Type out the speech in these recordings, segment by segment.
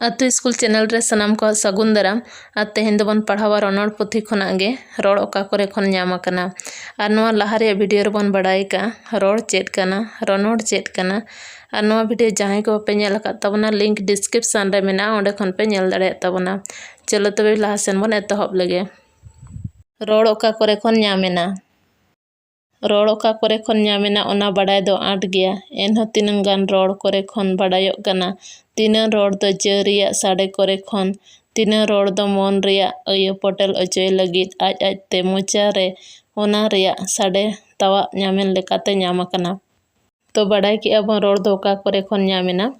अतु school channel रे सनाम को सगुन दाराम और तेहेन दबन पढ़ावा रनड़ पुथी खनाग गे रड़ ओका करे खन ᱧᱟᱢ आकना और नोआ लाहा रे वीडियो रे बन बड़ाई का रड़ चेद कना रनड़ चेद कना और नोआ वीडियो जहां को पे नेल का तबना लिंक डिस्क्रिप्शन रे मेना ओंडे खन पे नेल दाड़े तबना चलो तबे लाहा सेन बन एतहब लगे रड़ ओका करे खन ᱧᱟᱢᱮना रड़ ओका करे खन ᱧᱟᱢᱮना ओना बड़ाई दो आट गया एनह तिनंग गान रड़ करे खन बड़ायोग कना तीना रड़ दो जरिया साडे करे खन तीना रड़ दो मन रिया अयो पटेल अचोय लगित आज आज ते मोचा रे ओना रिया साडे तावा ᱧᱟᱢᱮन लेकाते ᱧᱟᱢ आकना तो बड़ाई कि अब रड़ दो ओका करे खन ᱧᱟᱢᱮना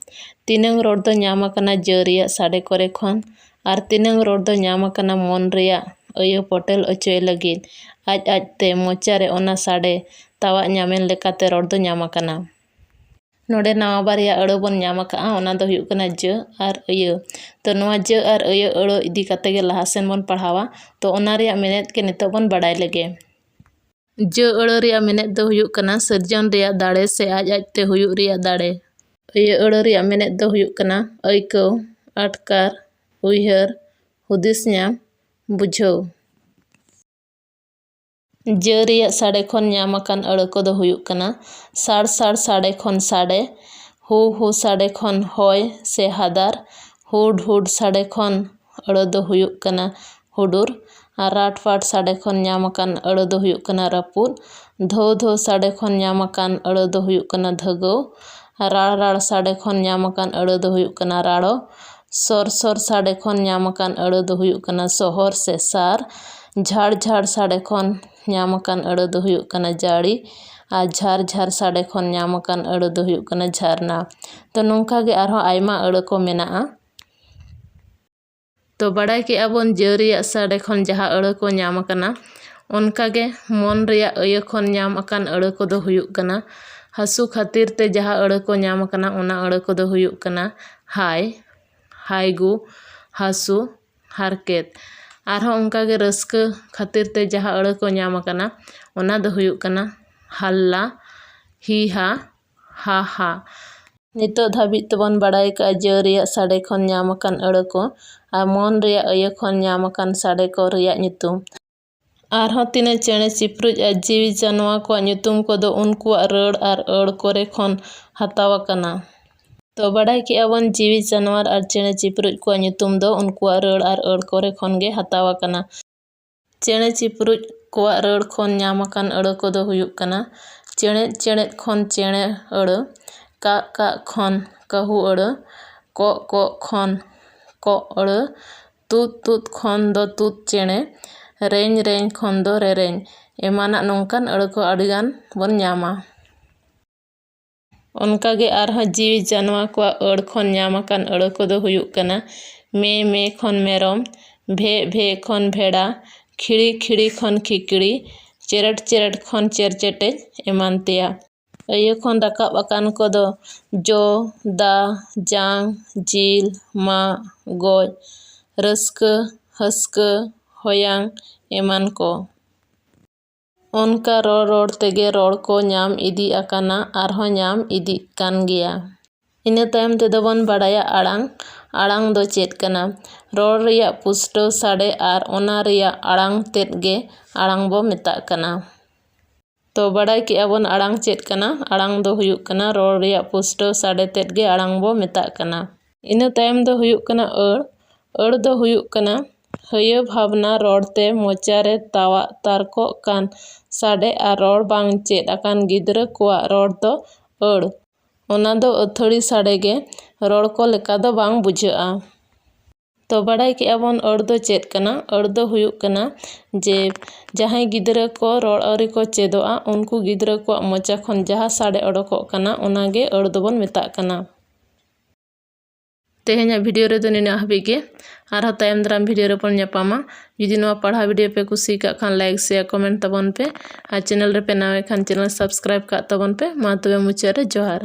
तीनंग रड़ दो ᱧᱟᱢ आकना जरिया साडे करे खन और तीनंग रड़ दो ᱧᱟᱢ आकना मन रिया अयो पटेल अचोय लगित आज आज ते मोचा रे ओना साडे तावा ᱧᱟᱢᱮन लेकाते रड़ दो ᱧᱟᱢ आकना नोडे नवा बारिया अड़ो बन ᱧᱟᱢ आकआ ओना दो हुयुग कना ज और अयो तो नवा ज और अयो अड़ो इदी काते गे लाहा सेन बन पढ़ावा तो ओना रिया मेनेत के नितो बन बड़ाई लगे ज अड़ो रिया मेनेत दो हुयुग कना सर्जन रिया दाड़े से आज आज ते हुयुग रिया दाड़े अयो अड़ो रिया मेनेत दो हुयुग कना अइको अटकार उइहर हुदिस ᱧᱟᱢ बुझाव जरिया साडे खन ᱧᱟᱢ आकान अड़ो को दो हुयुग कना साड़ साड़ साडे खन साडे हु हु साडे खन होय से हादार हुड हुड साडे खन अड़ो दो हुयुग कना हुडुर और राट फाट साडे खन ᱧᱟᱢ आकान अड़ो दो हुयुग कना रापुद धो धो साडे खन ᱧᱟᱢ आकान अड़ो दो हुयुग कना धगो राड़ राड़ साडे खन ᱧाम आकान अड़ो दो हुयुग कना राड़ो सोर सोर साडे खन ᱧाम आकान अड़ो दो हुयुग कना सोहर से सार झाड़ झाड़ साडे खन ᱧᱟᱢ आकान अड़ो दो हुयुग कना जाड़ी और झार झार साडे खन ᱧाम आकान अड़ो दो हुयुग कना झरना तो नोंका गे आरहों आयमा अड़ो को मेनाआ तो बड़ाई के अबन जरिया साडे खन जहाँ अड़ो को ᱧाम आकाना उनका गे मन रिया अयो खन ᱧाम आकान अड़ो को दो हुयुग कना हसु खातिर ते जहाँ अड़ो को ᱧाम आकाना ओना अड़ो को दो हुयुग कना हाय हायगु हसु हारकेत आरहों उनका गे रस्क खातिर ते जहाँ अड़ो को ᱧाम आकाना ओना दो हुयुग कना हल्ला ही हा हा हा नितो धाबी तबन बड़ाई का जरिया साडे खन ᱧाम आकान अड़ो को आ मन रिया अयो खन ᱧाम आकान साडे को रिया नितुम आरहों तिना चेणे चिपरुज आ जीवी जानवा को नितुम को दो उनकुआ रड़ और अड़ करे खन हतावा कना तो बड़ाई कि अबन जीवी जानवर और चेणे चिपरुज को नितुम दो उनकुआ रड़ और अड़ करे खन गे हतावा कना चेणे चिपरुज को रड़ खन ᱧाम आकान अड़ो को दो हुयुग कना चेणे चेणे खन चेणे अड़ो का खन कहू अड़ो को खन को अड़ो तुत तुत खन दो तुत चेणे रेंज रेंज खन दो रेरेंज एमाना नोंकान अड़ो को अड़िगान बन ᱧामा उनका गे आरहों जीवी जानवर को अड़ खन ᱧाम आकान अड़ो को दो हुयुग कना मे मे खन मेरम भे भे खन भेड़ा खिड़ी खिड़ी खन खिकड़ी चेरट चेरट खन चेरचेटे एमान तेया अयो खन राकाब आकान को दो जो दा जांग जिल मा गोज रस्क हस्क होयांग एमान को उनका रोड़ रोड़ तेगे रोड़ को ᱧाम इदी आकाना आरहों ᱧाम इदी कान गया इना तायम ते दबन बड़ाया आड़ांग आड़ांग दो चेत कना रोड़ रिया पुष्टो साडे आर ओना रिया आड़ांग तेत गे आड़ांग बो मेता कना तो बड़ाई कि अबन आड़ांग चेत कना आड़ांग दो हुयुग कना रोड़ रिया पुष्टो साडे तेत गे आड़ांग बो मेता कना इना तायम दो हुयुग कना अड़ दो हुयुग कना हयो भावना रोड़ते मोचा रे तावा तारको कान साडे आर रोड़ बांग चेत आकान गिद्रा कोआ रोड़ दो अड़ ओना दो अथड़ी साडे गे रोड़ को लेका दो बांग बुझाआ तो बड़ाई कि अबन अड़ दो चेत कना अड़ दो हुयुग कना जे जहां गिद्रा को रोड़ अरी को चेदोआ उनको गिद्रा को मोचा खन जहां साडे अड़को कना ओना गे अड़ दोबन मेता कना तेहेኛ वीडियो रे निना हबीगे आर तायम दाराम वीडियो रे पन ᱧᱟᱯᱟᱢᱟ जुदी नोआ पढ़ा वीडियो पे कुसी का खान लाइक शेयर कमेंट तबन पे आ चैनल रे पे नावे खान चैनल सब्सक्राइब का तबन पे मा तबे मुचा रे जोहार।